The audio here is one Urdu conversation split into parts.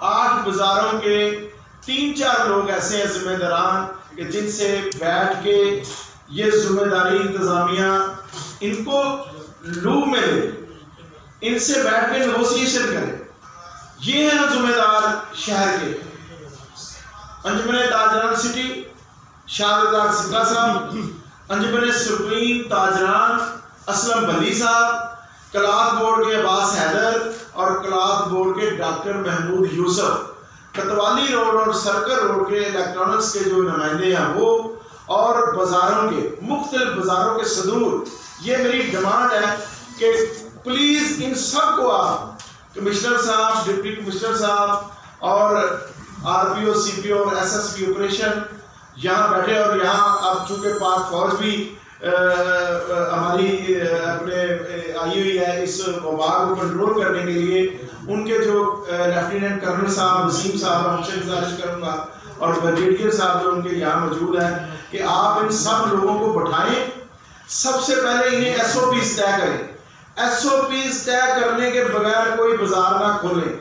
8 بازاروں کے 3-4 لوگ ایسے ہیں ذمہ داران کہ جن سے بیٹھ کے یہ ذمہ داری انتظامیہ ان کو لوگ میں لے، ان سے بیٹھ کے نیگوسیشن کرے۔ یہ ہے نا ذمہ دار شہر کے۔ انجمن تاجران سٹی شاہدار سکھا صاحب، انجمن سپریم تاجران اسلم بلی صاحب، کلاتھ بورڈ کے عباس حیدر اور کلاتھ بورڈ کے ڈاکٹر محمود یوسف، کتوالی روڈ اور سرکل روڈ کے الیکٹرانکس کے جو نمائندے ہیں وہ، اور بازاروں کے مختلف بازاروں کے صدور، یہ میری ڈیمانڈ ہے کہ پلیز ان سب کو آپ کمشنر صاحب، ڈپٹی کمشنر صاحب اور آر پی او، سی پی او اور ایس ایس پی آپریشن یہاں بیٹھے، اور یہاں اب چونکہ پاک فوج بھی ہماری اپنے آئی ہوئی ہے اس وبا کو کنٹرول کرنے کے لیے، ان کے جو لیفٹیننٹ کرنل صاحب وسیم صاحب، ہم سے گزارش کروں گا، اور بریگیڈیئر صاحب جو ان کے یہاں موجود ہیں کہ آپ ان سب لوگوں کو بٹھائیں۔ سب سے پہلے انہیں ایس او پیز طے کریں۔ ایس او پیز طے کرنے کے بغیر کوئی بازار نہ کھولیں۔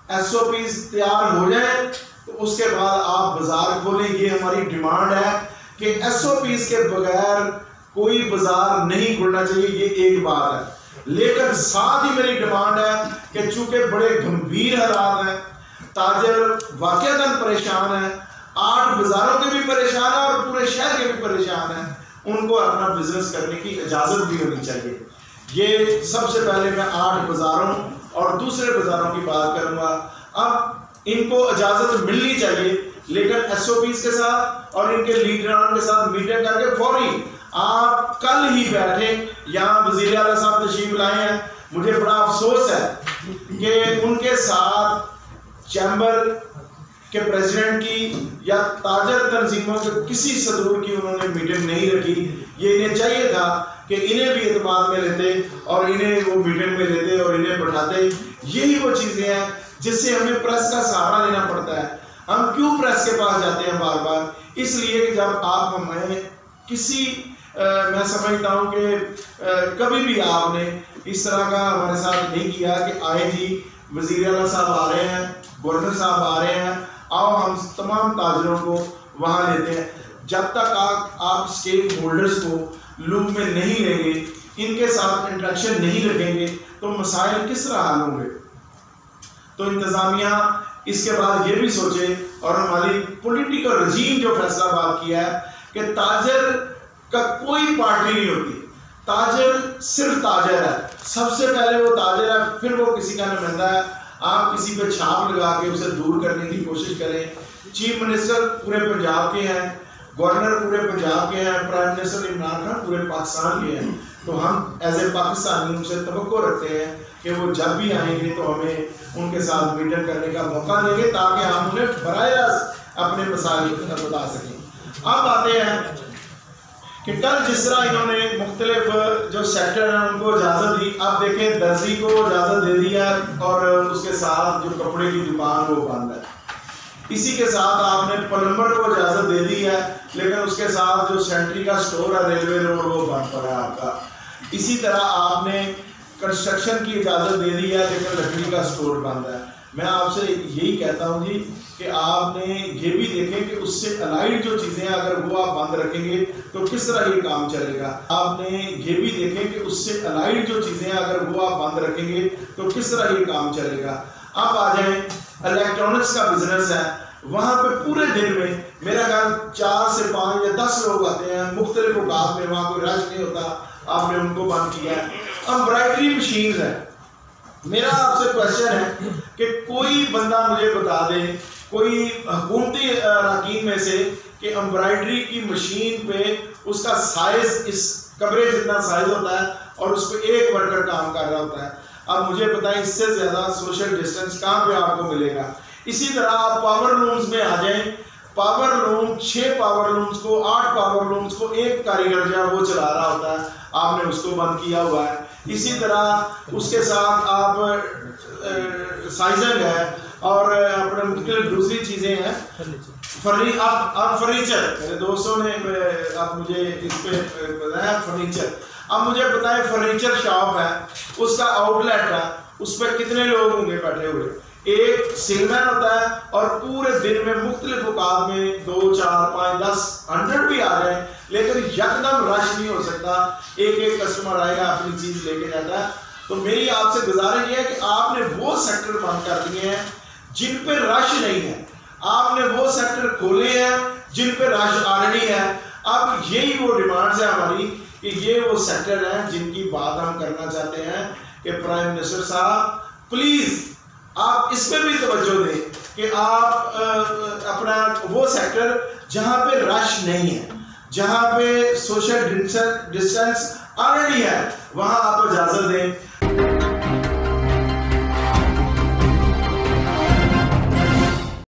ایس او پیز تیار ہو جائیں تو اس کے بعد آپ بازار کھولیں۔ یہ ہماری ڈیمانڈ ہے کہ ایس او پیز کے بغیر کوئی بازار نہیں کھولنا چاہیے، یہ ایک بات ہے۔ لیکن ساتھ ہی میری ڈیمانڈ ہے کہ چونکہ بڑے گمبھیر حالات ہیں، تاجر واقعتاً پریشان ہیں، 8 بازاروں کے بھی پریشان ہیں اور پورے شہر کے بھی پریشان ہیں، ان کو اپنا بزنس کرنے کی اجازت بھی ہونی چاہیے۔ یہ سب سے پہلے میں 8 بازاروں اور دوسرے بازاروں کی بات کروں گا۔ اب ان کو اجازت ملنی چاہیے، لیکن ایس او پیز کے ساتھ اور ان کے لیڈران کے ساتھ میٹنگ کر کے فوری آپ کل ہی بیٹھیں۔ یہاں وزیر اعلیٰ صاحب تشریف لائے ہیں، مجھے بڑا افسوس ہے کہ ان کے ساتھ چیمبر کے پریزیڈنٹ کی یا تاجر تنظیموں کے کسی صدور کی انہوں نے میٹنگ نہیں رکھی۔ یہ انہیں چاہیے تھا کہ انہیں بھی اعتماد میں لیتے اور انہیں وہ میٹنگ میں لیتے اور انہیں بٹھاتے۔ یہی وہ چیزیں ہیں جس سے ہمیں پریس کا سہارا لینا پڑتا ہے۔ ہم کیوں پریس کے پاس جاتے ہیں بار بار؟ اس لیے کہ جب آپ ہمیں کسی میں سمجھتا ہوں کہ کبھی بھی آپ نے اس طرح کا ہمارے ساتھ نہیں کیا کہ آئے جی وزیر اعلیٰ صاحب آ رہے ہیں، گورنر صاحب آ رہے ہیں، آؤ ہم تمام تاجروں کو وہاں لیتے ہیں۔ جب تک آپ اسٹیک ہولڈرز کو لوپ میں نہیں لیں گے، ان کے ساتھ انٹریکشن نہیں رکھیں گے تو مسائل کس طرح حل ہوں گے؟ تو انتظامیہ اس کے بعد یہ بھی سوچے، اور ہماری پولیٹیکل رجیم جو فیصلہ بات کیا ہے کہ تاجر کا کوئی پارٹی نہیں ہوتی، تاجر صرف تاجر ہے، سب سے پہلے وہ تاجر ہے، پھر وہ کسی کا نمائندہ ہے۔ آپ کسی پہ چھاپ لگا کے اسے دور کرنے کی کوشش کریں۔ چیف منسٹر پورے پنجاب کے ہیں، گورنر پورے پنجاب کے ہیں، پرائم منسٹر عمران خان پورے پاکستان کے ہیں، تو ہم ایز اے پاکستانی ان سے توقع رکھتے ہیں کہ وہ جب بھی آئیں گے تو ہمیں ان کے ساتھ میٹنگ کرنے کا موقع دیں گے تاکہ ہم انہیں براہ راست اپنے مسائل بتا سکیں۔ اب آتے ہیں کہ کل جس طرح انہوں نے مختلف جو سیکٹر ہیں ان کو اجازت دی، اب دیکھیں درزی کو اجازت دے دی ہے اور اس کے ساتھ جو کپڑے کی دکان وہ بند ہے۔ اسی کے ساتھ آپ نے پلمبر کو اجازت دے دی ہے، لیکن اس کے ساتھ جو سینٹری کا سٹور ہے ریلوے روڈ وہ بند پڑا ہے آپ کا۔ اسی طرح آپ نے کنسٹرکشن کی اجازت دے دی ہے، لیکن لکڑی کا سٹور بند ہے۔ میں آپ سے یہی کہتا ہوں جی کہ آپ نے یہ بھی دیکھیں کہ اس سے الائڈ جو چیزیں ہیں اگر وہ آپ بند رکھیں گے تو کس طرح یہ کام چلے گا۔ آپ نے یہ بھی دیکھیں کہ اس سے الائڈ جو چیزیں ہیں اگر وہ آپ بند رکھیں گے تو کس طرح یہ کام چلے گا۔ اب آ جائیں الیکٹرانکس کا بزنس ہے، وہاں پہ پورے دن میں میرا خیال 4 سے 5 یا 10 لوگ آتے ہیں مختلف اوقات میں، وہاں کوئی رش نہیں ہوتا، آپ نے ان کو بند کیا ہے۔ امبرائڈری مشینز ہے، میرا آپ سے کوشچن ہے کہ کوئی بندہ مجھے بتا دے، کوئی حکومتی اراکین میں سے کہ امبرائڈری کی مشین پہ اس کا سائز اس کمرے جتنا سائز ہوتا ہے اور اس پہ ایک ورکر کام کر رہا ہوتا ہے۔ اب مجھے بتائیں اس سے زیادہ سوشل ڈسٹنس کہاں پہ آپ کو ملے گا؟ اسی طرح آپ پاور لومز میں آ جائیں، پاور لوم 6 پاور لومز کو 8 پاور لومز کو ایک کاریگر جو ہے وہ چلا رہا ہوتا ہے، آپ نے اس کو بند کیا ہوا ہے۔ اسی طرح اس کے ساتھ آپ سائزنگ ہے اور اپنے مختلف دوسری چیزیں ہیں، اب فرنیچر، میرے دوستوں نے اب مجھے اس پہ بتایا فرنیچر. اب مجھے بتائیں فرنیچر شاپ ہے، اس کا آؤٹ لیٹ ہے، اس پہ کتنے لوگ ہوں گے بیٹھے ہوئے؟ ایک سیل مین ہوتا ہے اور پورے دن میں مختلف اوقات میں 2 4 5 10 100 بھی آ جائیں، لیکن یکدم رش نہیں ہو سکتا. ایک کسٹمر آئے گا اپنی چیز لے کے جاتا ہے. تو میری آپ سے گزارش یہ ہے کہ آپ نے وہ سیکٹر بند کر دیے ہیں جن پہ رش نہیں ہے، آپ نے وہ سیکٹر کھولے ہیں جن پہ رش آلریڈی ہے. اب یہی وہ ڈیمانڈز ہے ہماری کہ یہ وہ سیکٹر ہیں جن کی بات ہم کرنا چاہتے ہیں کہ پرائم منسٹر صاحب پلیز آپ اس پہ بھی توجہ دیں کہ آپ اپنا وہ سیکٹر جہاں پہ رش نہیں ہے، جہاں پہ سوشل ڈسٹینس آلریڈی ہے، وہاں آپ اجازت دیں.